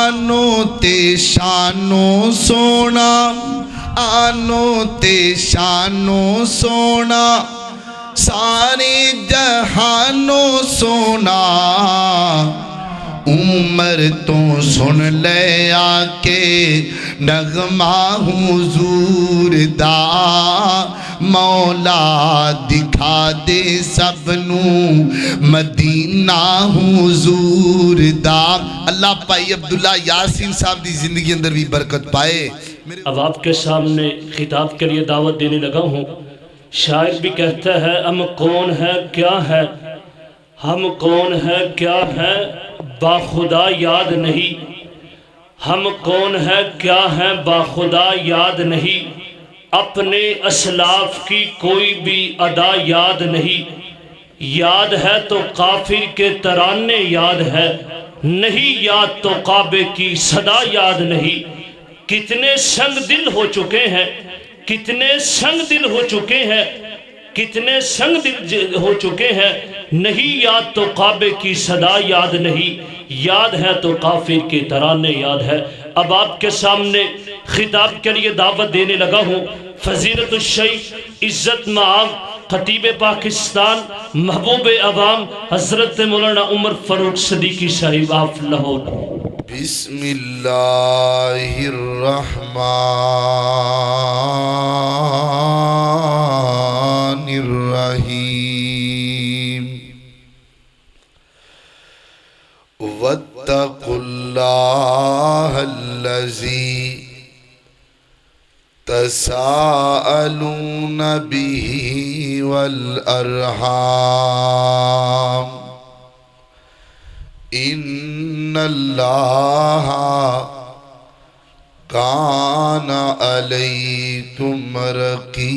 آنو تے شانو سونا آنو تے شانو سونا ساری جہانو سونا عمر تو سن لے آکے نغمہ حضور دا مولا دکھا دے سب نو مدینہ حضور دا۔ اللہ پائی عبداللہ یاسین صاحب دی زندگی اندر بھی برکت پائے۔ اب آپ کے سامنے خطاب کے لیے دعوت دینے لگا ہوں۔ شاعر بھی کہتا ہے ہم کون ہے کیا ہے، ہم کون ہے کیا ہے باخدا یاد نہیں، ہم کون ہے کیا ہے باخدا یاد نہیں، اپنے اسلاف کی کوئی بھی ادا یاد نہیں، یاد ہے تو کافر کے ترانے یاد ہے، نہیں یاد تو کعبے کی صدا یاد نہیں۔ کتنے سنگ دل ہو چکے ہیں، کتنے سنگ دل ہو چکے ہیں، کتنے سنگ دل ہو چکے ہیں، نہیں یاد تو کعبے کی صدا یاد نہیں، یاد ہے تو کافر کے ترانے یاد ہے۔ اب آپ کے سامنے خطاب کے لیے دعوت دینے لگا ہوں فضیلت الشیخ عزت مآب خطیب پاکستان محبوب عوام حضرت مولانا عمر فاروق صدیقی صاحب آف لاہور۔ بسم اللہ الرحمن الرحیم واتقوا اللہ الذی تساءلون به والارحام ان اللہ کان علیکم رقیبا۔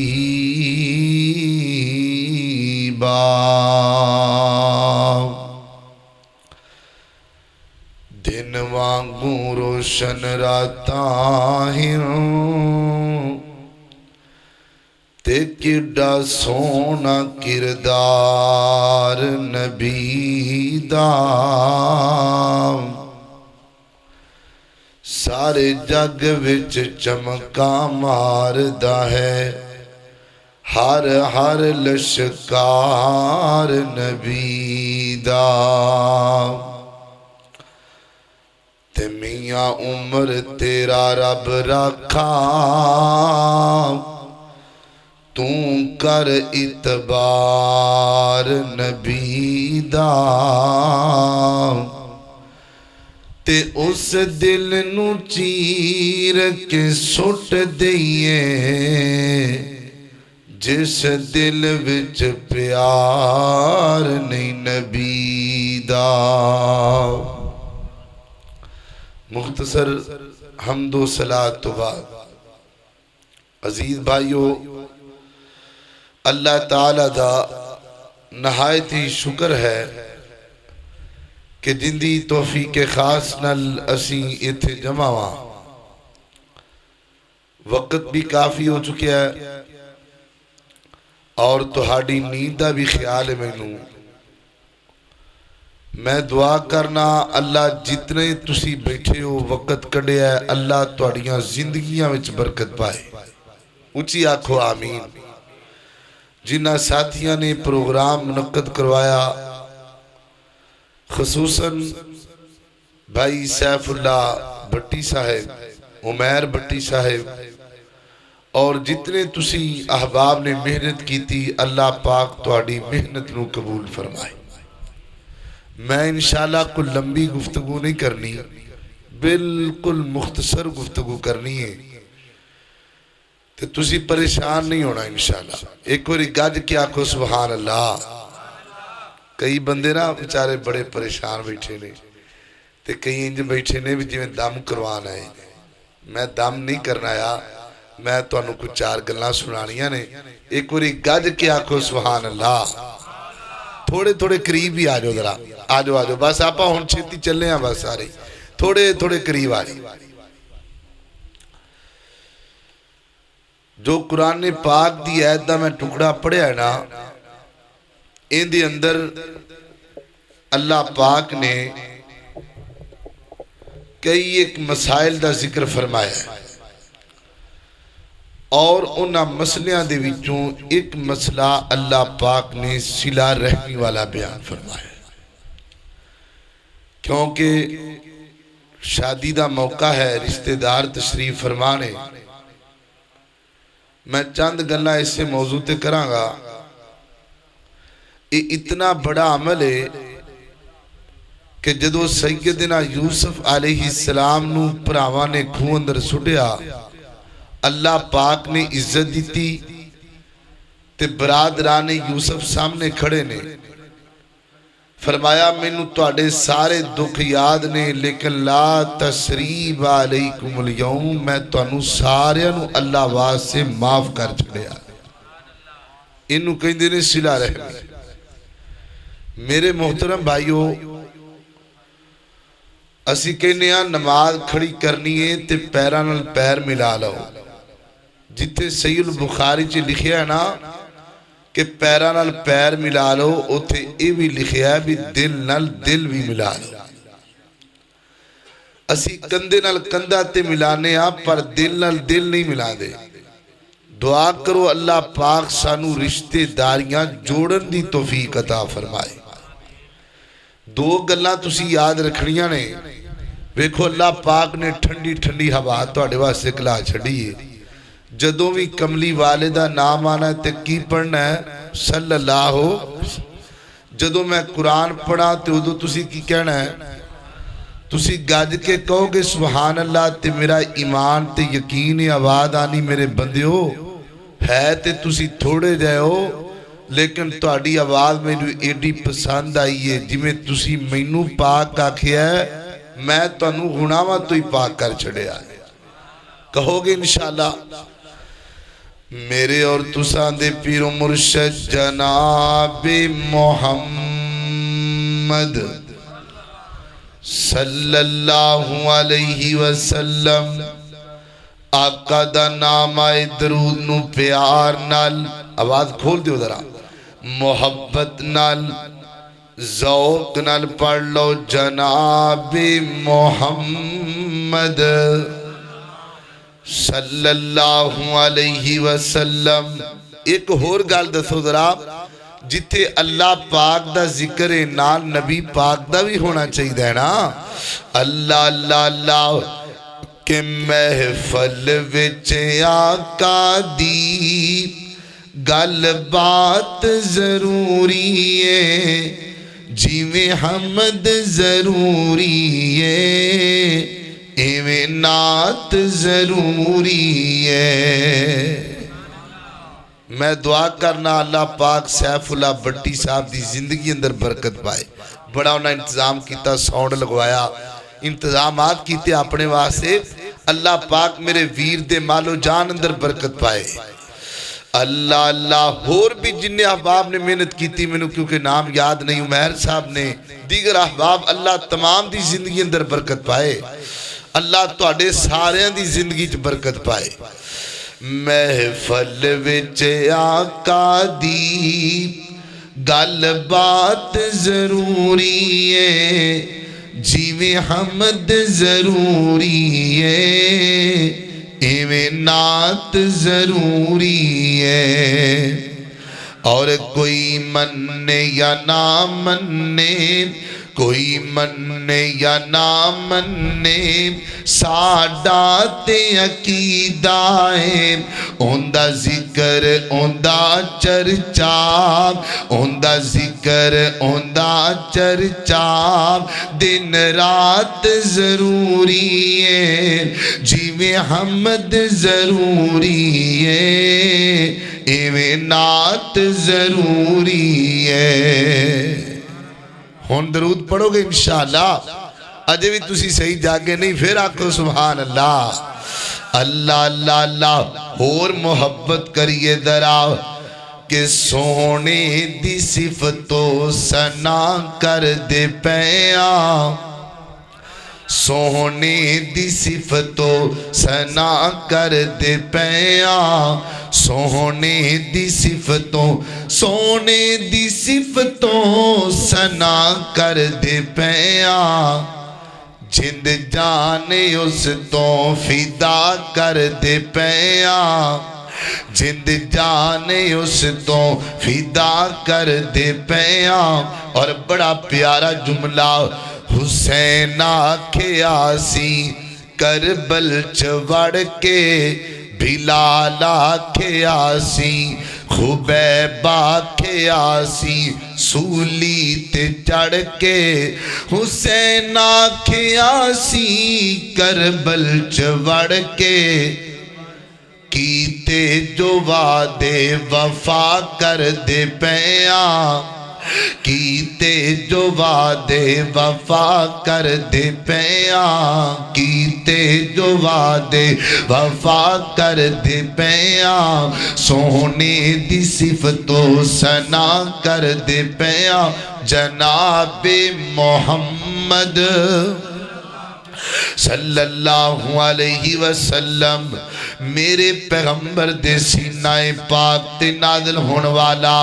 دن وانگوں روشن راتاں ہوں تے کڈا سونا کردار نبی دا، سارے جگ وچ چمکا ماردا ہے ہر ہر لشکار نبی دا۔ تے میاں عمر تیرا رب رکھا تو کر اتبار نبی دا، تے اس دل نو چیر کے سٹ دئیے جس دل وچ پیار نہیں نبی دا۔ مختصر حمد و صلاۃ و بعد عزیز بھائیو، اللہ تعالیٰ دا نہایت ہی شکر ہے کہ جندی توفیق خاص نال اسی ایتھے جمع ہاں۔ وقت بھی کافی ہو چکیا ہے اور تہاڈی نیند دا بھی خیال ہے مینوں۔ میں دعا کرنا اللہ جتنے تسی بیٹھے ہو وقت کڈیا ہے اللہ تہاڈیاں زندگیاں وچ برکت پائے، اونچی آکھو آمین۔ جنہ ساتھیاں نے پروگرام منعقد کروایا، خصوصاً بھائی سیف اللہ بھٹی صاحب، عمیر بھٹی صاحب، اور جتنے تسی احباب نے محنت کی تھی، اللہ پاک تہاڈی محنت نو قبول فرمائے۔ میں انشاءاللہ کوئی لمبی گفتگو نہیں کرنی، بالکل مختصر گفتگو کرنی ہے، تو تسی پریشان نہیں ہونا انشاءاللہ۔ ایک اور گج کیا کو سبحان اللہ۔ کئی بندے نا بیچارے بڑے پریشان بیٹھے نے، تے کئی انج بیٹھے نے بھی جویں دم کروانا ہے۔ میں دم نہیں کرنا یا میں تو انہوں کو چار گلنا سنانیاں نے۔ ایک اور گج کیا کو سبحان اللہ۔ تھوڑے تھوڑے قریب ہی آجو ذرا، آجو آجو، بس آپا ہون چھتی چلے ہیں بس سارے، تھوڑے تھوڑے قریب آجو۔ جو قرآن پاک دی آیت دا میں ٹکڑا پڑھیا ہے نا، ان دی اندر اللہ پاک نے کئی ایک مسائل دا ذکر فرمایا ہے اور انہاں مسئلیاں دے وچوں ایک مسئلہ اللہ پاک نے صلہ رحمی والا بیان فرمایا ہے، کیونکہ شادی دا موقع ہے، رشتہ دار تشریف فرمانے، میں چند گلہ اس سے موضوع تے کراں گا۔ یہ اتنا بڑا عمل ہے کہ جدو سیدنا یوسف علیہ السلام نو پراواں نے کھو اندر سٹیا، اللہ پاک نے عزت دیتی تے برادران یوسف سامنے کھڑے نے، فرمایا مینوں تواڈے سارے دکھ یاد نے، لیکن لا تسریب علیکم اليوم، میں تانوں سارے نو اللہ واسطے معاف کر چھڑیا۔ انہوں کہندے نے صلہ رحمی۔ میرے محترم بھائیو، اسی کہنے ہیں نماز کھڑی کرنی ہے تے پیران نال پیر ملا لو، جتے صحیح البخاری چے لکھیا ہے نا کہ پیران نال پیر ملا لو، اوتھے اے بھی لکھیا ہے بھی دل نال دل بھی ملا لو۔ اسی کندے نال کندہ تے ملانے ہاں پر دل نال دل نہیں ملا دے۔ دعا کرو اللہ پاک سانو رشتے داریاں جوڑن دی توفیق عطا فرمائے۔ دو گلاں تسی یاد رکھنیاں نے، ویکھو اللہ پاک نے ٹھنڈی ٹھنڈی ہوا تواڈے واسطے کلا چھڑی ہے، جدوں بھی کملی والدہ نام آنا ہے تے کی پڑھنا ہے صلی اللہ ہو۔ جدوں میں قرآن پڑھا تے ادو تسی کی کہنا ہے، تسی گاج کے کہو گے سبحان اللہ تے میرا ایمان تے یقین آواز آنی میرے بندیو ہے تے تسی تھوڑے جائے ہو، لیکن تواڈی آواز مینوں ایڈی پسند آئی ہے جی میں تسی مینوں پاک آکھیا ہے، میں تانوں گناہاں تو ہی پاک کر چھڑیا ہے۔ کہو گے انشاءاللہ۔ میرے اور تساں دے پیر و مرشد جناب محمد صلی اللہ علیہ وسلم آقا دا نام آئے درود نو پیار نال، آواز کھول دیو ذرا، محبت نال ذوق نال پڑھ لو جناب محمد صلی اللہ علیہ وسلم۔ ایک اور گال دسو ذرا، جتے اللہ پاک دا ذکر ہے نال نبی پاک دا بھی ہونا چاہیے نا۔ اللہ اللہ اللہ کہ محفل وچ آقا دی گل بات ضروری ہے، جیویں حمد ضروری ہے ایویں نعت ضروری ہے۔ میں دعا کرنا اللہ پاک سیف اللہ بٹی صاحب دی زندگی اندر برکت پائے، بڑا انہاں انتظام کیتا، ساؤنڈ لگوایا، انتظامات کیتے اپنے واسطے، اللہ پاک میرے ویر دے مال و جان اندر برکت پائے۔ اللہ اللہ اور بھی جن احباب نے محنت کیتی، میں نے کیونکہ نام یاد نہیں، عمیر صاحب نے، دیگر احباب، اللہ تمام دی زندگی اندر برکت پائے، اللہ تواڈے سارے دی زندگی چ برکت پائے۔ محفل وچ آقا دی گل بات ضروری ہے، جیویں حمد ضروری ہے ایویں نعت ضروری ہے، اور کوئی منے یا نہ منے، کوئی منے یا نہ منے، ساڈا تے عقیدہ ہے، اوندا ذکر اوندا چرچا، اوندا ذکر اوندا چرچا، دن رات ضروری ہے، جیویں حمد ضروری ہے ایویں نعت ضروری ہے۔ ہون درود پڑھو گے انشاءاللہ، اجے بھی تسی صحیح جاگے نہیں، پھر آکھو سبحان اللہ۔ اللہ اللہ اللہ اور محبت کریے ذرا کہ سونے دی صفتوں سنا کر دے پیاں، سونے دی صفتوں سنا کر دے پیاں، سونے دی صفتوں، سونے دی صفتوں سنا کر دے پیاں، جند جان اس تو فدا کر دے پیاں جند جان اس تو فدا کر دے پیاں اور بڑا پیارا جملہ حسین آکھیا سی کربل چوڑ کے بلال آکھیا سی خبیب آکھیا سی سولی تے چڑھ کے حسین آکھیا سی کربل چوڑ کے کیتے جو وعدے وفا کر دے پیاں کیتے جو وعدے وفا کر دے پیاں کیتے جو وعدے وفا کر دے پیاں سونے دی صفتو سنا کر دے پیاں جناب محمد صلی اللہ علیہ وسلم میرے پیغمبر دے سینہ پاک تے نازل ہون والا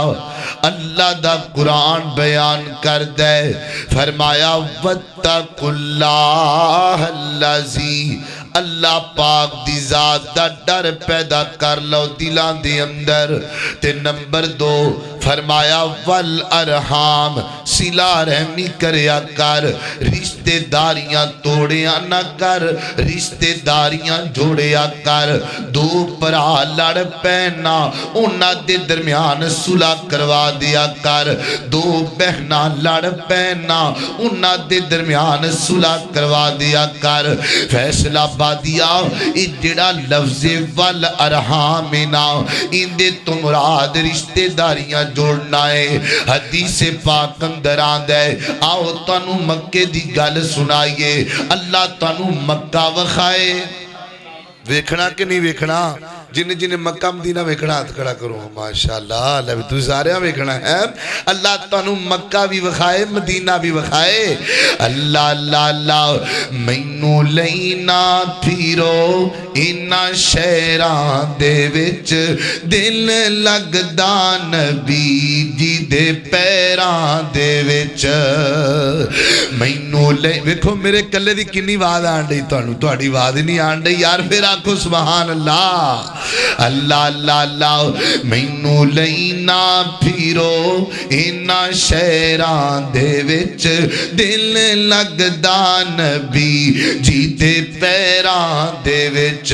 اللہ دا قرآن بیان کر دے فرمایا وَاتَّقُوا اللَّهَ الَّذِي اللہ پاک دی ذات دا ڈر پیدا کر لو دلان دے اندر تے نمبر 2 فرمایا والارحام صلہ رحمی کریا کر رشتے داریاں توڑیا نہ کر رشتے داریاں جوڑیا کر دو پرا لڑ پینا انہاں دے درمیان صلح کروا دیا کر دو بہنا لڑ پینا انہاں دے درمیان صلح کروا دیا کر فیصلہ بادیا جڑا لفظ والارحام نا اندے تو مراد رشتے داریاں جوڑنا ہے حدیث پاک اندر آندہ ہے آؤ تانو مکے دی گل سنائیے اللہ تانو مکہ وخائے ویکھنا کہ نہیں ویکھنا جن مکہ مدینہ ویکھنا ہاتھ کھڑا کرو ماشاءاللہ اللہ بھی تو سارے ہاں ویکھنا ہے اللہ تانو مکہ بھی وکھائے مدینہ بھی وکھائے اللہ اللہ اللہ مینو لینا پھیرو اینا شہران دے وچ دل لگدا نبی جی دے پیران دے وچ مینو لے ویکھو میرے کلے دی کنی واد آن ڈئی تہاڈی واد نہیں آن ڈئی یار پھر آکھو سبحان اللہ اللہ اللہ اللہ مینو لینا پھیرو اینا شہران دے وچ دل لگدا نبی جی دے پیران دے وچ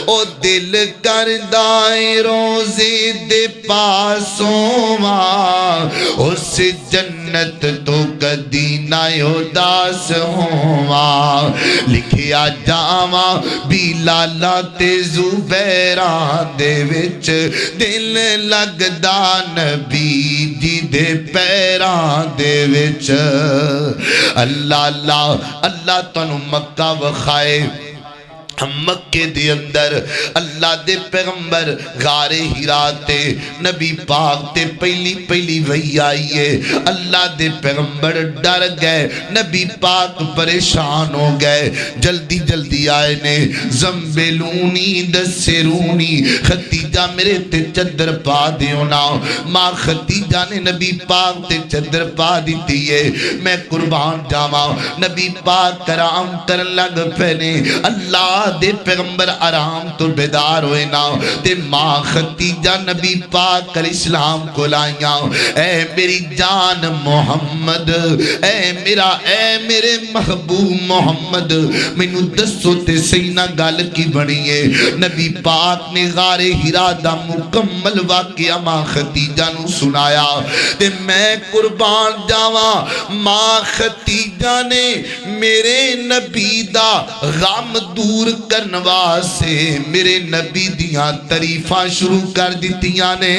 او دل کردائے روزے دے پاسوں ماں اس جنت تو کدی نہ اداس ہواں لکھیا جاواں بلالا تے زبیران دے وچ دل لگدا نبی جی دے پیران دے وچ اللہ اللہ اللہ تانو مکہ وخائے مکے دے اندر اللہ دے پیغمبر غار ہرا تے نبی پاک تے پہلی وحی آئیے اللہ دے پیغمبر ڈر گئے نبی پاک پریشان ہو گئے جلدی جلدی آئے نے زمبلونی دسرونی ختیجہ میرے تے چدر پا دیو نا ماں ختیجہ نے نبی پاک تے چدر پا دیتی ہے میں قربان جاواں نبی پاک کرام کرن لگ پہنے اللہ دے پیغمبر آرام تو بیدار ہوئے نا تے ماں ختیجہ نبی پاک علیہ السلام کو لائیاں اے میری جان محمد اے میرے محبوب محمد مینو دسو تے سینہ گل کی بنیے نبی پاک نے غار ہرا دا مکمل واقعہ ماں ختیجہ نو سنایا تے میں قربان جاواں ماں ختیجہ نے میرے نبی دا غم دور کرنوا سے میرے نبی دیاں تعریفاں شروع کر دیتیاں نے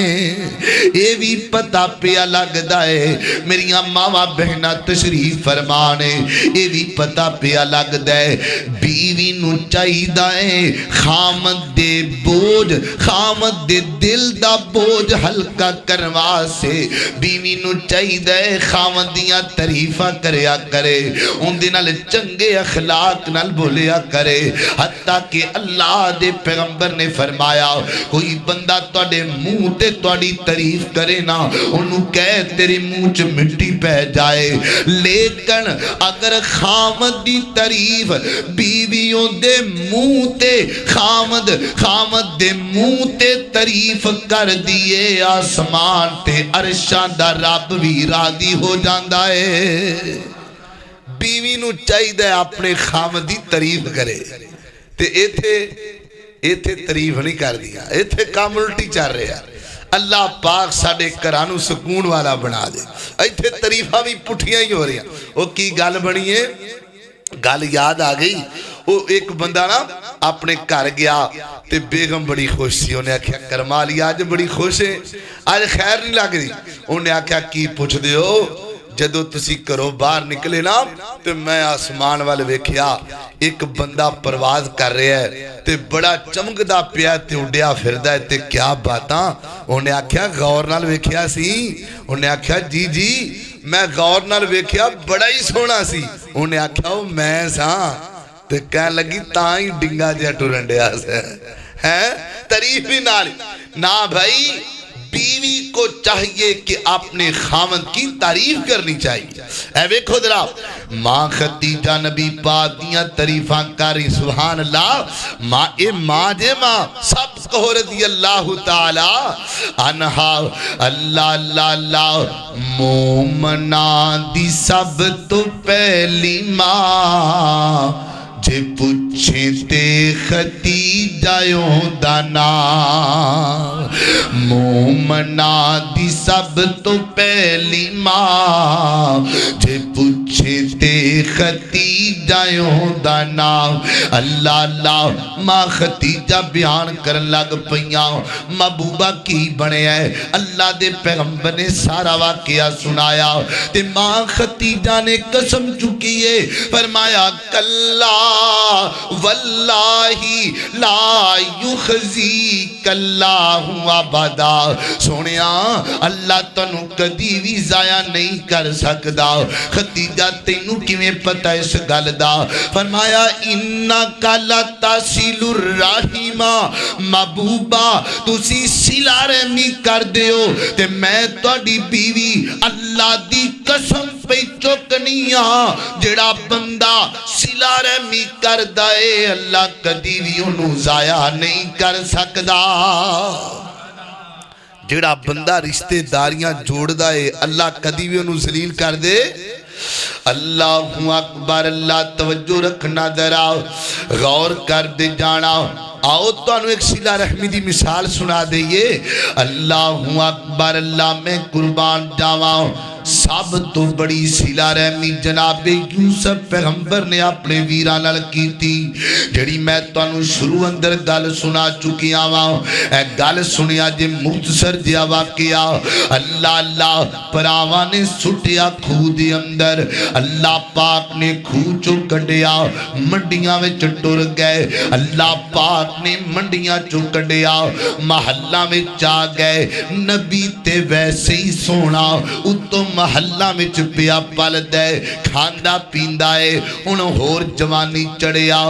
اے بھی پتہ پیا لگدا ہے میریاں ماواں بہناں تشریف فرمانے اے بھی پتہ پیا لگدا ہے بیوی نو چاہیدا ہے خامد دے بوجھ خامد دے دل دا بوجھ ہلکا کرنوا سے بیوی نو چاہیدا ہے خامد دیاں تعریفاں کریا کرے ان دے نال چنگے اخلاق نال بولیا کرے حتیٰ کہ اللہ دے پیغمبر نے فرمایا کوئی بندہ تواڈے منہ تے تواڈی تعریف کرے نا انہوں کہے تیرے منہ چ مٹی پہ جائے، لیکن اگر خامد دی تعریف بیویوں دے منہ تے خامد دے منہ تے تعریف کر دیے آسمان تے عرشاں دا رب بھی راضی ہو جاندا ہے۔ بیوی نو چاہیے اپنے خامد دی تعریف کرے تے ایتھے تعریف نہیں کر دیا، ایتھے کام الٹی چل رہا۔ اللہ پاک ساڈے گھرانوں سکون والا بنا دے، ایتھے تعریفاں بھی پٹھیاں ہی ہو رہی ہیں۔ وہ کی گل بنی ہے، گل یاد آ گئی، وہ ایک بندہ نا اپنے گھر گیا تے بیگم بڑی خوش تھی، انہیں آکھیا کرمالی آج بڑی خوش ہے، آج خیر نہیں لگ دی۔ انہیں آکھیا کی پوچھ دے ہو؟ جدو تسی کرو باہر نکلے نا تو میں آسمان والے ویکھیا ایک بندہ پرواز کر رہا ہے تے بڑا چمکدا پیا تے اڈیا پھردا ہے تے کیا باتاں؟ انہیں آکھیا غور نال ویکھیا سی؟ انہیں آکھیا جی میں غور نال ویکھیا بڑا ہی سونا سی۔ انہیں آکھیا وہ میں ساں تے کہنے لگی تاں ہی ڈنگا جہا ٹرن ڈیا سے ہیں تعریف بھی نال نہ بھائی، بیوی کو چاہیے کہ اپنے خامد کی تعریف کرنی چاہیے۔ اے ویکھو ذرا ماں خدیجہ نبی پاک دیاں تعریفاں کاری سبحان اللہ، ماں جے ماں سب کو رضی اللہ تعالی عنہا۔ اللہ مومناں دی سب تو پہلی ماں جے پوچھیں تے ختیجہوں دا نام، مومناں دی سب تو پہلی ماں جے پوچھیں تے ختیجہوں دا نام۔ اللہ ماں ختیجہ بیان کرن لگ پیاں محبوبہ کی بنے ہے، اللہ دے پیغمبر نے سارا واقعہ سنایا تے ماں ختیجہ نے قسم چکی ہے، فرمایا کلا واللہ لا یخزیک اللہ ابدا، سونیا اللہ تنو کدی بھی ضائع نہیں کر سکدا۔ خدیجہ تینوں کیویں پتہ اس گل دا؟ فرمایا انک لتصل الرحم، محبوبہ تسی صلہ رحمی کر دیو تے میں تہاڈی بیوی اللہ دی قسم پہ چکنیاں جڑا بندہ صلہ رحمی کر دائے اللہ کدی بھی انہوں ضائع نہیں کر سکدا۔ جڑا بندہ رشتے داریاں جوڑ دائے اللہ کدی بھی انہوں ذلیل کر دے۔ اللہ اکبر، اللہ توجہ رکھنا ذرا غور کر دے جانا۔ آؤ تو انہوں ایک صلہ رحمی دی مثال سنا دئیے۔ اللہ اکبر، اللہ میں قربان جاواں، سب تو بڑی صلہ رحمی جناب یوسف پیغمبر نے اپنے ویران نال کیتی، جڑی میں تانوں شروع اندر گل سنا چکی آواں۔ اے گل سنیا جے مختصر جہا واقعہ، اللہ پراواں نے سٹیا کھوہ دے اندر، اللہ پاک نے کھوہ چو کڈیا، منڈیاں وچ ٹر گئے، اللہ پاک نے منڈیاں چو کڈیا، محلہ میں جا گئے، نبی تے ویسے ہی سونا اتو محلہ میں چپیا پل دے، کھاندا پیندا ہے، انہوں ہور جوانی چڑھیا۔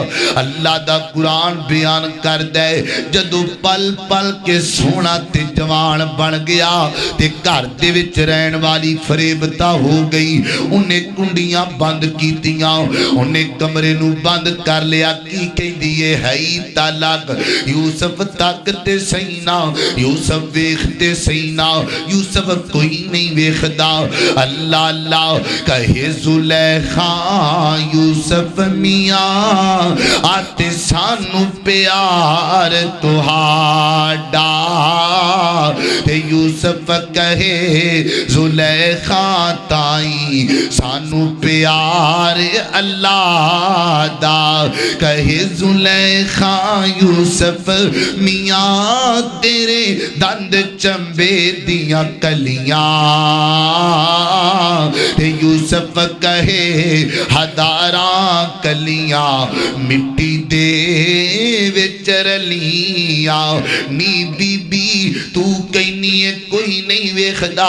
اللہ دا قرآن بیان کر دے جدو پل پل کے سونا تے جوان بن گیا تے گھر دے وچ رہن والی فریبتا ہو گئی، انہیں کنڈیاں بند کیتیاں، انہیں کمرے نو بند کر لیا، کی کہیں دیئے ہی تالک یوسف تک تے سینا، یوسف ویختے سینا، یوسف کوئی نہیں ویخدا۔ اللہ کہے زلیخا یوسف میاں آتے سانو پیار تہاڈا، تے یوسف کہے زلیخا تائی سانو پیار اللہ دا، کہے زلیخا یوسف میاں تیرے دند چمبے دیاں کلیاں، یوسف کہے ہزاراں کلیاں مٹی دے وچ رلیاں، نی بی بی بی تو کہنی ہے کوئی نہیں ویکھدا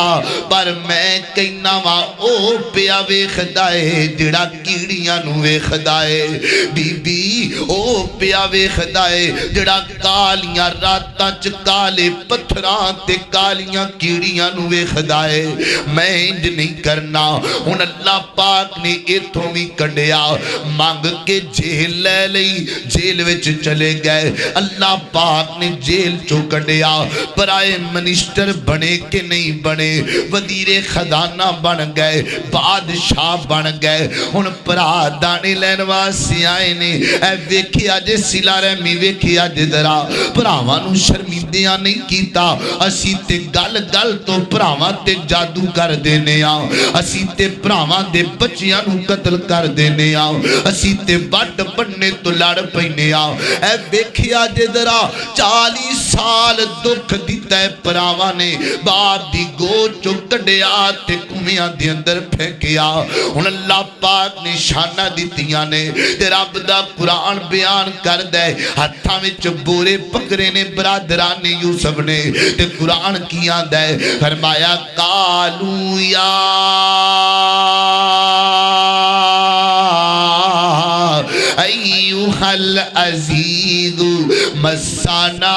پر میں کہنا وا او پیا ویکھدا ہے جڑا کیڑیاں نو ویکھدا ہے بی بی او پیا ویکھدا ہے جڑا کالیاں راتاں چ کالے پتھراں تے کالیاں کیڑیاں نو ویکھدا ہے میں انج نہیں کرنا ہن اللہ پاک نے ایتھوں وی کڈیا مانگ کے جیل لے لئی جیل وچ چلے گئے اللہ پاک نے جیل چو کڈیا پرائے منسٹر بنے کہ نہیں بنے وزیر خزانہ بن گئے بادشاہ بن گئے ہن پرا دانے لین واسطے آئے نے اے ویکھیا جے سلا رحمی ویکھیا جے ذرا پراواں نو شرمندیاں نہیں کیتا اسی تے گل گل تو پراواں تے جادو کر دینے آ اسی تے پراواں دے بچیاں نو قتل کر دینے آ اسی تے بٹ بننے تو لڑ پینے آ اے ویکھیا جے ذرا 40 سال دکھ دیتا ہے پراواں نے باپ دی گود چو کڈیا تے کمیاں دے اندر پھینکیا ہن اللہ پاک نے شانہ دتیاں نے تے رب دا قرآن بیان کر دے ہتھاں وچ بورے پکڑے نے برادران یوسف نے تے قرآن کیاں دے فرمایا قالو یا ایوہ العزیز مسانا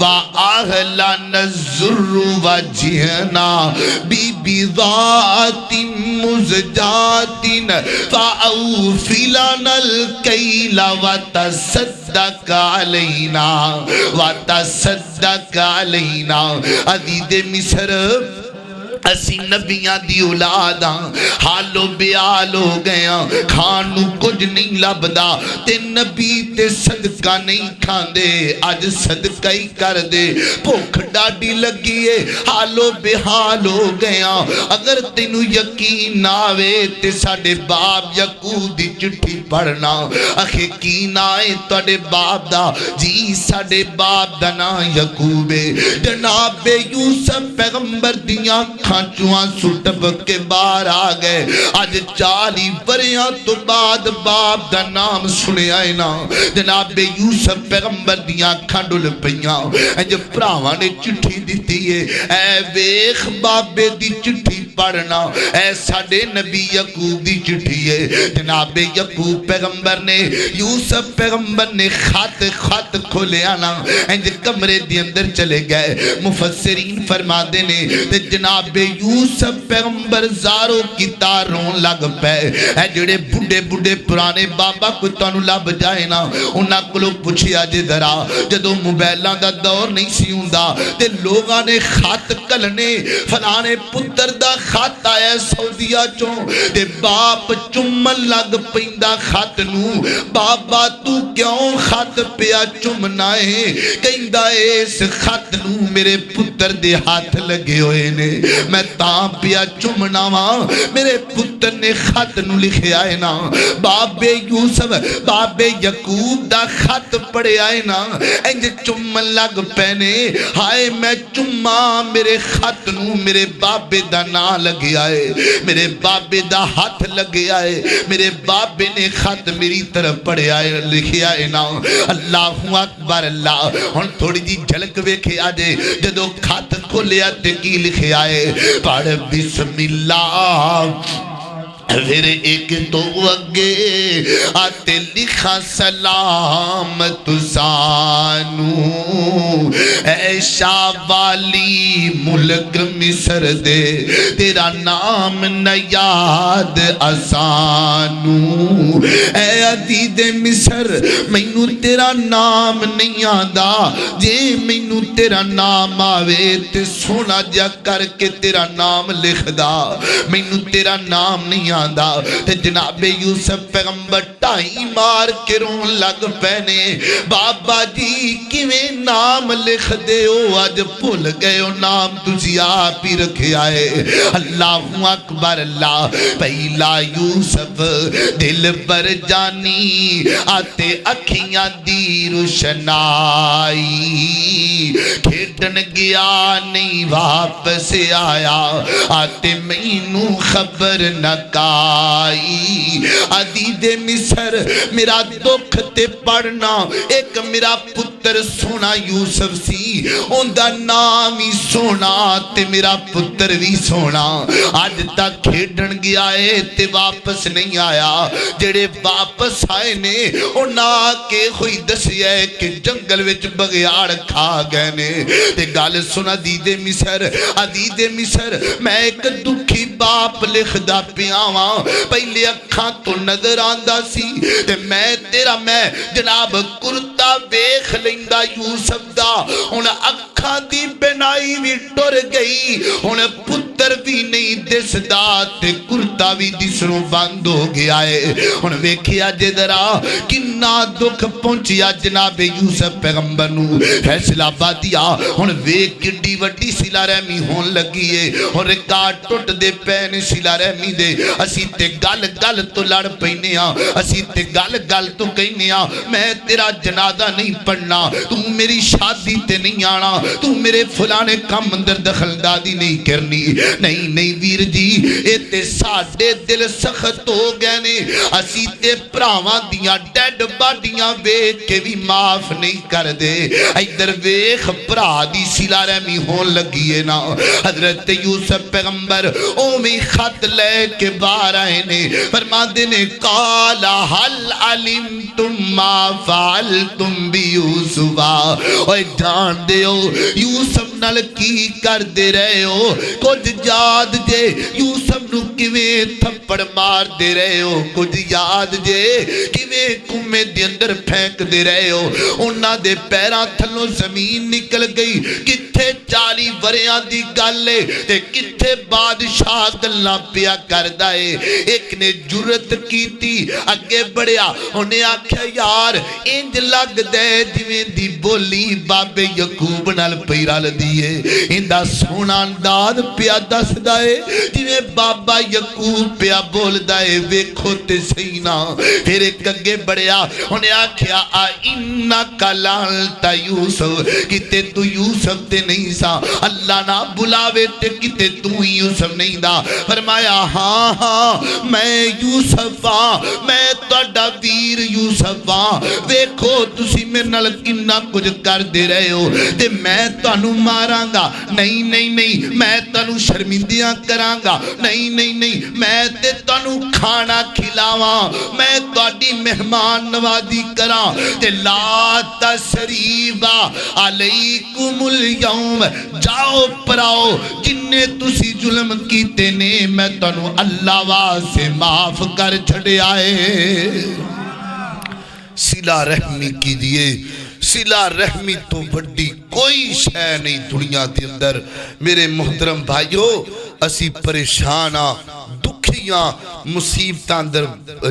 وآہلان الزر وجہنا ببضاعت مزجات فأوفلن الکیل وتصدق علینا عزیز مصر اسی نبیاں دی اولاداں حالو بیال ہو گیا کھانو کچھ نہیں لبدا تے نبی تے صدقہ نہیں کھاندے آج صدقہ ہی کر دے بھوک ڈاڈی لگی ہے حالو بیال ہو گیا اگر تینو یقین ناوے تے ساڑے باپ یعقوب دی چٹھی پڑھنا اکھے کی نائے توڑے باپ دا جی ساڑے باپ دا نا یعقوب جناب یوسف پیغمبر دیاں کھانچواں سٹب کے بار آگئے آج 40 بریاں تو بعد باپ دا نام سنے آئے نا جناب یوسف پیغمبر دیاں کھانڈل پیاں اے جو پراواں نے چٹھی دیتی ہے اے ویخ بابے دی چٹھی پڑھنا اے ساڑے نبی یعقوب دی چٹھی ہے جناب یعقوب پیغمبر نے یوسف پیغمبر نے خط کھولے آنا اے جو کمرے دی اندر چلے گئے مفسرین فرما دینے جناب یوسف پیغمبر زاروں کی تاروں لگ پے اے جڑے بڑے بڑے پرانے بابا کو تانو لب جائے نا انہاں کو لوگ پوچھیا جے ذرا جدو موبائلاں دا دور نہیں سی ہوندا تے لوگاں نے خط کلنے فلانے پتر دا خط آیا سعودیہ چوں تے باپ چمن لگ پیندا خط نو بابا تو کیوں خط پیا چمنا ہے کہندا اس خط نو میرے پتر دے ہاتھ لگے ہوئے نے میں تاں پیا چمنا ماں میرے پتر نے خط نو لکھے آئے نا بابے یوسف بابے یعقوب دا خط پڑے آئے نا انج چمن لگ پینے ہائے میں چمہ میرے خط نو میرے بابے دا نا لگے آئے میرے بابے دا ہاتھ لگے آئے میرے بابے نے خط میری طرف پڑے آئے لکھے آئے نا اللہ اکبر اللہ ہن تھوڑی جی جھلک ویکھے آجے جدو خط کھولے آتے کی لکھے آئے پڑھ بسم اللہ پھر ایک تو اگے آتے لکھا سلام تسانو اے شاہ والی ملک مصر دے تیرا نام نیاد آسانو اے عزیز مصر مینو تیرا نام نہیں آندا جے مینو تیرا نام آوے تے سونا جا کر کے تیرا نام لکھ دا مینو تیرا نام نہیں آندا تے جناب یوسف پیغمبر ٹائی مار کے رون لگ پینے بابا جی کیویں نام لکھ دے ہو آج بھول گئے ہو نام تجھی آپ ہی رکھے آئے اللہ اکبر اللہ پہلا یوسف دل بر جانی آتے اکھیاں دی روشنائی کھیڈن گیا نہیں واپس آیا آتے مینوں خبر نہ کا عزیز مصر مصر میرا دکھ تے پڑھنا ایک میرا پتر سونا یوسف سی ان دا نام ہی سونا تے میرا پتر بھی سونا آج تک کھیڑن گیا ہے تے واپس نہیں آیا جڑے واپس آئے نے انہاں کے ہوئی دسی ہے کہ جنگل وچ بغیار کھا گئے نے تے گال سنا عدید مصر میں ایک دکھی باپ لکھ دا پیاواں پہلے اکھاں تو نظر آندہ سی تے میں جناب کرتا بیخ لیندہ یوسف دا ان اکھاں دی بنائی بھی ٹر گئی ان پتر بھی نہیں دس دا تے کرتا بھی دسروں بند ہو گیا ہے ان ویکھیا جدرا کنا دکھ پہنچیا جناب یوسف پیغمبر نو فیصلہ بادیا ان ویک کڈی وڈی سلا رحمی ہون لگی ہے اور ریکارڈ ٹوٹ دے پین سلا رحمی دے اسی تے گل گل تو لڑ پینے ہاں اسی تے گل گل تو کہنے ہاں میں تیرا جنازہ نہیں پڑھنا تو میری شادی تے نہیں آنا تو میرے فلانے کام اندر دخل دادی نہیں کرنی نہیں ویر جی اے تے ساڑے دل سخت ہو گئے نے اسی تے پراواں دیاں ڈیڈ باڈیاں ویکھ کے بھی معاف نہیں کر دے ادھر ویکھ پرا دی سلا رحمی ہون لگی ہے نا حضرت یوسف پیغمبر اومی خط لے کے باہر آئے نے فرماندے نے قالا حل علمتم ما فعلتم بی یوسفا اوہ جان دے ہو یوسف نال کی کر دے رہے ہو کچھ یاد جے یوسف نو کیویں تھپڑ مار دے رہے ہو کچھ یاد جے کیویں کمے دے اندر پھینک دے رہے ہو انہاں دے پیراں تھلوں زمین نکل گئی کتھے 40 وریاں دی گالے تے کتھے بادشاہ گلاں پیا کردہ ہے ایک نے جرت کی تھی اگے بڑھیا انہیں آکھیا یار انج لگ دے جویں دی بولی بابے یعقوب نال پیرا لدیے اندہ سونا انداز پیا دس دائے جویں بابا یعقوب پیا بول دائے ویکھو تے سینا پھر ایک اگے بڑھیا انہیں آکھیا انکا لالتا یوسف کتے تو یوسف تے نہیں سا اللہ نہ بلاوے تے کتے تو یوسف نہیں دا فرمایا ہاں میں یوسف میں تہاڈا ویر یوسف ویکھو تسی میرے نال کنا کچھ کر دے رہے ہو تے میں تانوں ماراں گا نہیں میں تانوں شرمندیاں کراں گا نہیں میں تے تانوں کھانا کھلاواں میں تہاڈی مہمان نوازی کراں تے لا تسریب علیکم الیوم جاؤ پراؤ جننے تسی ظلم کیتے نے میں تانوں اللہ واسے معاف کر چھڑے آئے صلہ رحمی کیجئے صلہ رحمی تو بڑی کوئی شے نہیں دنیا دے اندر میرے محترم بھائیو اسی پریشاناں دکھیاں مصیبتاں اندر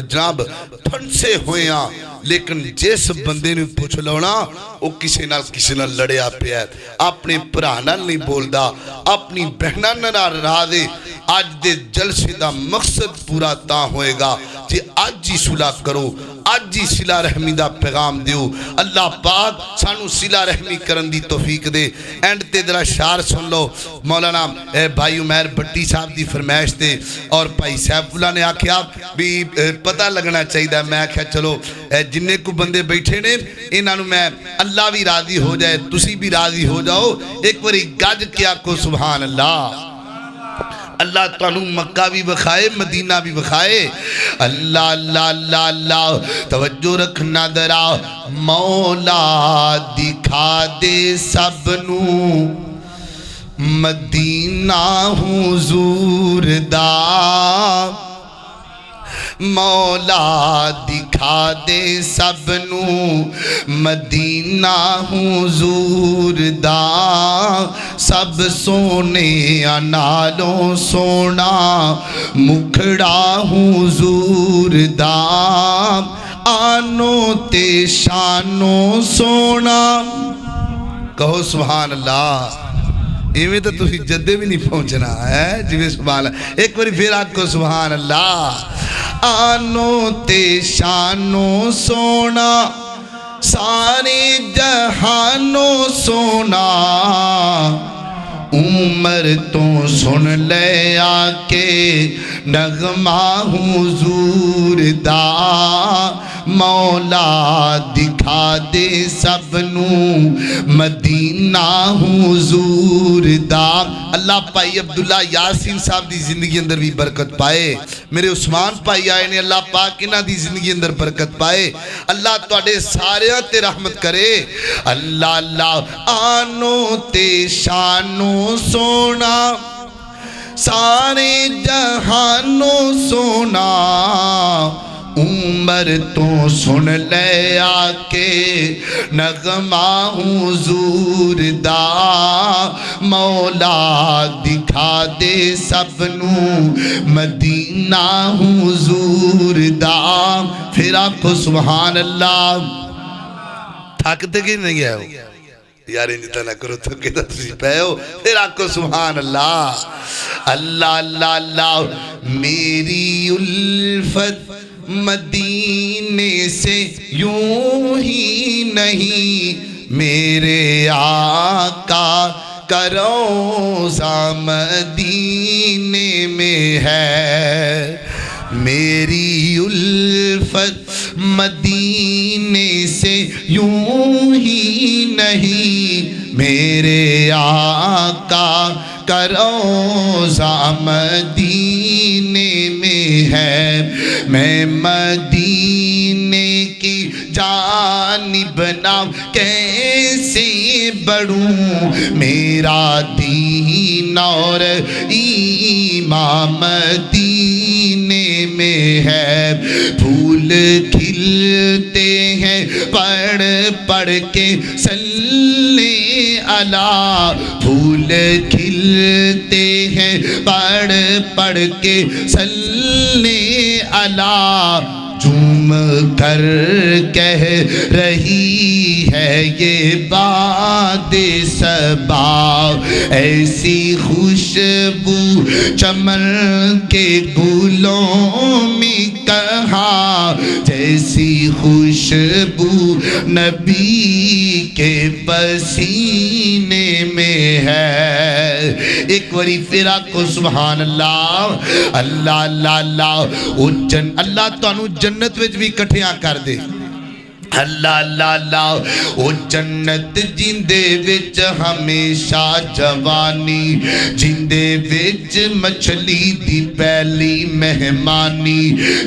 جناب پھنسے ہوئیاں لیکن جس بندے نے پوچھ لونا وہ کسی نال لڑیا پیا ہے اپنے پرانا نہیں بول دا اپنی بہنہ نہ رہا دے آج دے جلسے دا مقصد پورا تا ہوئے گا کہ آج جی صلح کرو آج جی صلہ رحمی دا پیغام دیو اللہ پاک سانو صلہ رحمی کرن دی توفیق دے اینڈ تے درہ شعر سن لو مولانا بھائی عمیر بھٹی صاحب دی فرمائش دے اور بھائی سیف اللہ نے آکھیا بھی پتہ لگنا چاہیے دا میں آکھیا چلو جننے کو بندے بیٹھے نے انہوں میں اللہ بھی راضی ہو جائے تسی بھی راضی ہو جاؤ ایک باری گج کیا کو سبحان اللہ اللہ تعالیٰ مکہ بھی بخائے مدینہ بھی بخائے اللہ اللہ اللہ اللہ توجہ رکھنا درا مولا دکھا دے سب نو مدینہ حضور دا مولا دکھا دے سب نو مدینہ حضور دا سب سونے نالوں سونا مکھڑا حضور دا آنوں تے شانوں سونا کہو سبحان اللہ ایویں تو تسی جدے بھی نہیں پہنچنا ہے جی سبحان اللہ ایک باری پھر آپ کو سبحان اللہ آنوں تے شانوں سونا سارے جہانوں سونا عمر تو سن لے آکے نغمہ حضور دا مولا دکھا دے سب نو مدینہ حضور دا. اللہ پائی عبداللہ یاسین صاحب دی زندگی اندر بھی برکت پائے. میرے عثمان پائی آئے نے, اللہ پاک انہاں دی زندگی اندر برکت پائے. اللہ تواڈے ساریاں تے رحمت کرے. اللہ اللہ آنو تے شانو سونا سارے جہانوں سونا عمر تو سن لے آکے نغمہ حضور دا. مولا دکھا دے سب نو مدینہ حضور دا. پھر آپ کو سبحان اللہ. تھکتے کہ نہیں گئے ہو یار, انجھتا نہ کرو تھکے تو تسی پہ ہو. پھر آپ کو سبحان اللہ. اللہ اللہ اللہ. میری الفت مدینے سے یوں ہی نہیں, میرے آقا کا روضہ مدینے میں ہے. میری الفت مدینے سے یوں ہی نہیں, میرے آقا کا روضہ مدینے میں ہے. میں مدینے کی جانب نہ کیسے بڑھوں, میرا دین اور ایمان مدینے میں ہے. پھول کھلتے ہیں پڑھ پڑھ کے صلی علی, پھول کھلتے ہیں پڑھ پڑھ کے صلی علی. جھوم کر کہہ رہی ہے یہ باد صبا, ایسی خوشبو چمن کے گلوں میں کہاں, جیسی خوشبو نبی کے پسینے میں ہے. ایک وری پھر آپ کو سبحان اللہ. اللہ اللہ اللہ. اللہ تو انو جنت وچ بھی کٹھیاں کر دے. اللہ اللہ اللہ. او جنت جندے وچ ہمیشہ جوانی, جندے وچ مچھلی دی پہلی مہمانی,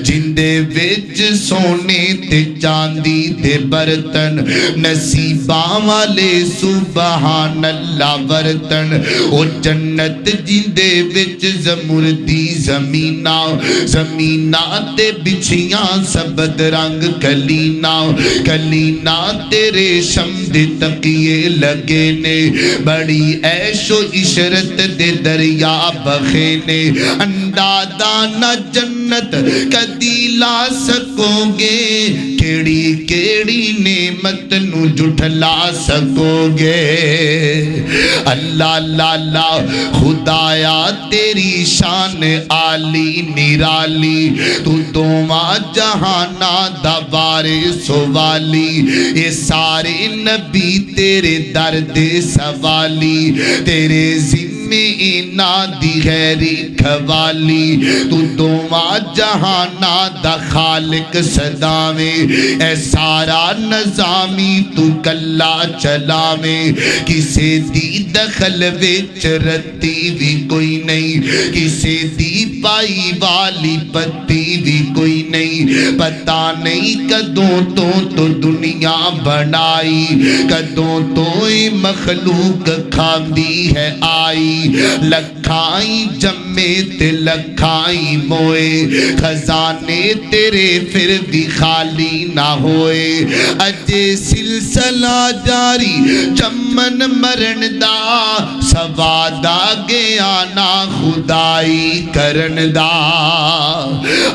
جندے وچ سونے تے چاندی دے برتن, نصیباں والے سبحان اللہ برتن. او جنت جندے وچ زمردی زمیناں, زمیناں تے بچھیاں سبد رنگ کلیناں, کلینا تیرے شمد تقیے لگے نے, بڑی عیش و عشرت دے دریا بخے نے. اندازہ نہ جنت کدی لا سکو گے, کیڑی کیڑی نعمت نو جھٹلا سکو گے. اللہ اللہ اللہ. خدایا تیری شان عالی نرالی, تو دوواں جہانا دا وارث والی, یہ سارے نبی تیرے درد سوالی, تیرے ذمہ اینا دی غیری کھوالی. تو دوواں جہانا دا خالق صداویں, اے سارا نظامی تو کلا چلاویں. کسے دی دخل وچ رتی بھی کوئی نہیں, کسے دی پائی والی پتی بھی کوئی نہیں. پتہ نہیں کدوں تو دنیا بنائی, کدوں تو مخلوق کھاندی ہے آئی. لکھائی جمے تے لکھائی موئے, خزانے تیرے پھر بھی خالی نہ ہوئے. اجے سلسلہ جاری چمن مرن دا, سوادا گیا نا خدائی کرن دا.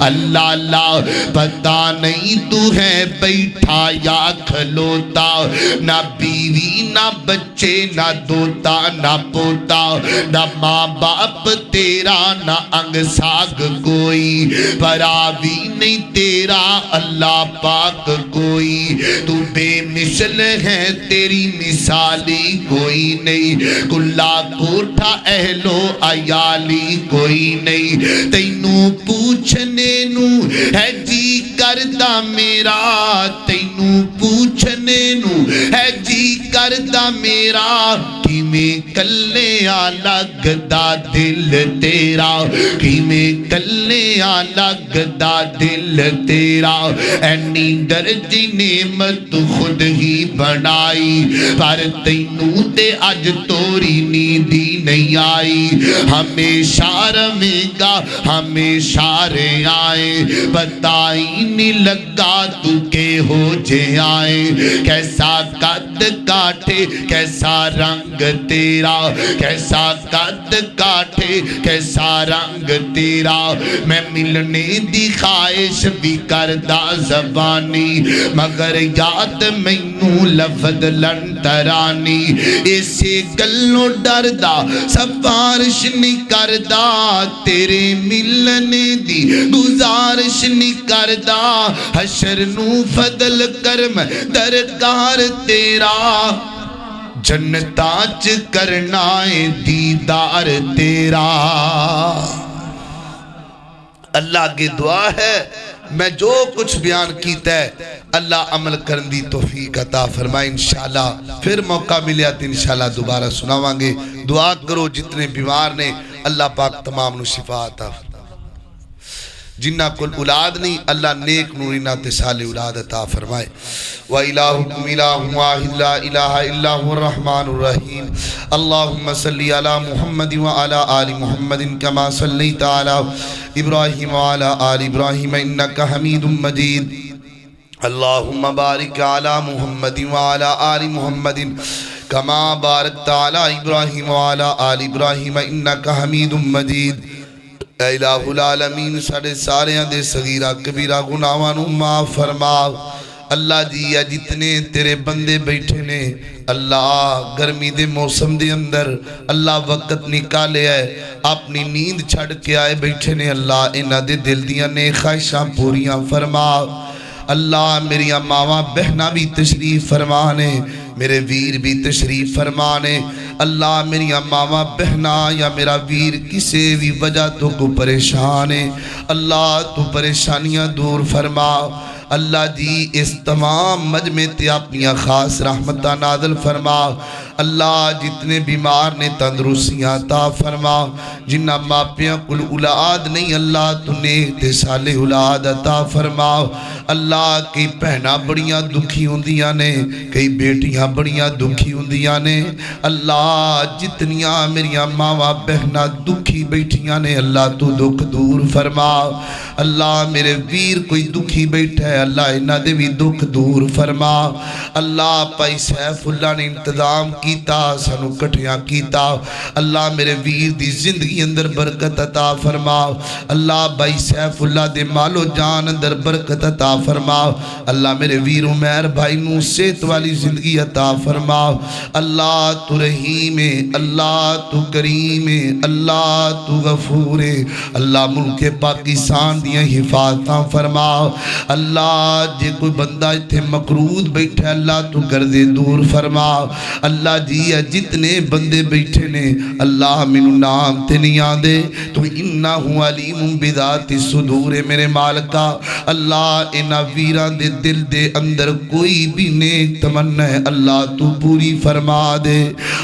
اللہ اللہ. پتہ نہیں تو ہے بیٹھا یا کھلوتا, نہ بیوی نہ بچے نہ دوتا نہ پوتا, نہ ماں باپ تیرا نہ انگ ساگ کوئی, پراوی نہیں تیرا اللہ پاک کوئی. تو بے مثل ہے تیری مثالی کوئی نہیں, کلا کوٹھا اہلو عیالی کوئی نہیں. تینوں پوچھنے نو ہے جی کردا میرا تینوں پوچھنے نو ہے جی کردا میرا کیویں کلیاں لگدا دل تیرا کیویں کلیاں لگدا دل تیرا اینی درجی نعمت خود ہی بنائی پر تینوں تے اج توری نیندی نہیں آئی ہمیشہ رہے گا ہمیشہ رہے آئے پتہ ہی نہیں لگا تو کہ ہو جے آئے کیسا قد کاٹے کیسا رنگ تیرا کیسا قد کاٹے کیسا رنگ تیرا میں ملنے دی خواہش بھی کردا زبانی مگر یاد مینوں لفظ لنترانی اسے گلوں ڈردا سفارش نہیں کردا تیرے ملنے دی گزارش نہیں کردا حشر نو فضل کرم درکار تیرا جنتاں چ کرنا ہے دیدار تیرا اللہ کی دعا ہے میں جو کچھ بیان کیتا ہے اللہ عمل کرن دی توفیق عطا فرمائے انشاءاللہ پھر موقع ملیا تو انشاءاللہ دوبارہ سناواں گے دعا کرو جتنے بیمار نے اللہ پاک تمام نو شفا عطا فرمائے جنہ کل اولاد نہیں اللہ نیک نورینہ تسال اولاد عطا فرمائے وَإِلَاهُكُمْ إِلَاهٌ وَاحِدٌ لَا إِلَٰهَ إِلَّا هُوَ الرَّحْمَٰنُ الرَّحِيمُ اللهم صل على محمد وعلى آل محمد كما صليت على إبراهيم وعلى آل إبراهيم إنك حميد مجيد اللهم بارك على محمد وعلى آل محمد كما باركت على إبراهيم وعلى آل إبراهيم إنك حميد مجيد اے الہ العالمین ساڑے سارے دے صغیرہ کبیرہ گناہاں معاف فرما اللہ جی یا جتنے تیرے بندے بیٹھے نے اللہ گرمی دے موسم دے اندر اللہ وقت نکالے ہے اپنی نیند چھڑ کے آئے بیٹھے نے اللہ انہ دے دل دیاں نے خواہشاں پوریاں فرما اللہ میری ماواں بہنہ بھی تشریف فرمانے میرے ویر بھی تشریف فرمانے اللہ میری ماما بہنا یا میرا ویر کسی بھی وجہ تو کو پریشان ہے اللہ تو پریشانیاں دور فرما اللہ جی اس تمام مجمع تے اپنی خاص رحمتہ نازل فرما اللہ جتنے بیمار نے تندرستیاں عطا فرما جنہ ماپیاں کل اولاد نہیں اللہ تو نیک تے صالح اولاد عطا فرما اللہ کئی پہنا بڑیاں دکھی ہوندیاں نے کئی بیٹیاں بڑیاں دکھی ہوندیاں نے اللہ جتنیاں میریاں ماما بہنا دکھی بیٹھیاں نے اللہ تو دکھ دور فرما اللہ میرے ویر کوئی دکھی بیٹھا ہے اللہ انہ دے بھی دکھ دور فرما اللہ پائی سیف اللہ نے انتظام کیتا سانو کٹھیاں کیتا اللہ میرے ویر دی زندگی اندر برکت عطا فرما اللہ بائی سیف اللہ دے مال و جان اندر برکت عطا فرما اللہ میرے ویر عمیر بھائی نو صحت والی زندگی عطا فرما اللہ تو رحیم ہے اللہ تو کریم ہے اللہ تو غفور ہے اللہ ملک پاکستان دیاں حفاظتاں فرما اللہ جے کوئی بندہ تھے مقرود بیٹھے اللہ تو گردے دور فرما اللہ جی جتنے بندے بیٹھے نے اللہ منو نام تے نہیں آدے تو انہو علیم بذات صدور میرے مالکا اللہ انہ ویران دے دل دے اندر کوئی بھی نیک تمنا ہے اللہ تو پوری فرما دے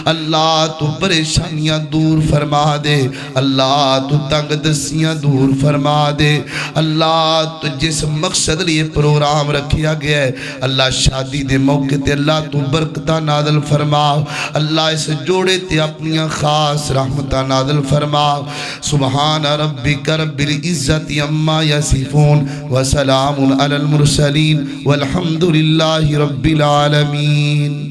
اللہ تو پریشانیاں دور فرما دے اللہ تو تنگ دستیاں دور فرما دے اللہ تو جس مقصد لیے پروگرام رکھیا گیا ہے اللہ شادی دے موقع تے اللہ تو برکتہ نازل فرما اللہ اس جوڑے تے اپنی خاص رحمتہ نازل فرما سبحان ربک رب العزت اما یصفون وسلام علی المرسلین والحمدللہ رب العالمین